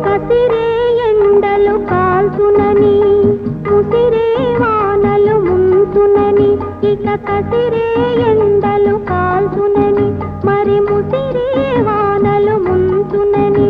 కసిరే ఎండలు కాల్చునని ముసిరే వానలు ముంచునని ఇక కసిరే ఎండలు కాల్చునని మరి ముసిరే వానలు ముంచునని